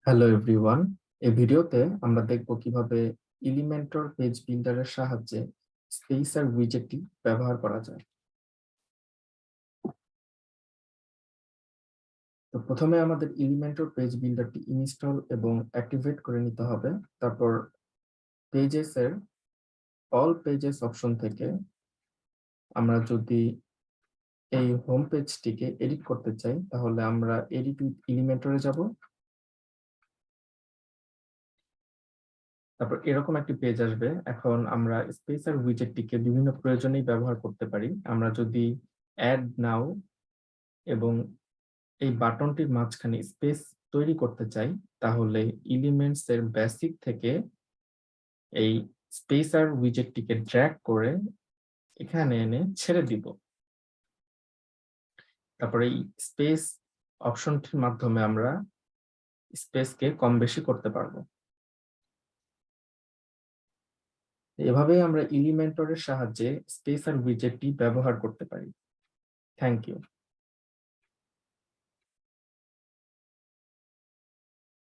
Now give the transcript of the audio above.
Hello everyone, এই ভিডিওতে আমরা দেখব কিভাবে এলিমেন্টর পেজ বিল্ডারের সাহায্যে স্পেস আর উইজেটটি ব্যবহার করা যায়। তো প্রথমে আমাদের এলিমেন্টর পেজ বিল্ডারটি ইনস্টল এবং অ্যাক্টিভেট করে নিতে হবে। তারপর পেজেস এর অল পেজেস অপশন থেকে আমরা যদি এই হোম পেজটিকে এডিট করতে চাই তাহলে আমরা এডিট উইথ এলিমেন্টরে যাব। তারপর এরকম একটি পেজ আসবে। এখন আমরা স্পেস আর উইজেটটিকে বিভিন্ন প্রয়োজনেই ব্যবহার করতে পারি। আমরা যদি অ্যাড নাও এবং এই বাটনটির মাঝখানে স্পেস তৈরি করতে চাই তাহলে এলিমেন্টস এর বেসিক থেকে এই স্পেস আর উইজেটটিকে ড্র্যাগ করে এখানে এনে ছেড়ে দিব। তারপরে এই স্পেস অপশনটির মাধ্যমে আমরা স্পেসকে কম বেশি করতে পারবো। এভাবেই আমরা এলিমেন্টরের সাহায্যে স্পেস আর উইজেটটি ব্যবহার করতে পারি। Thank you.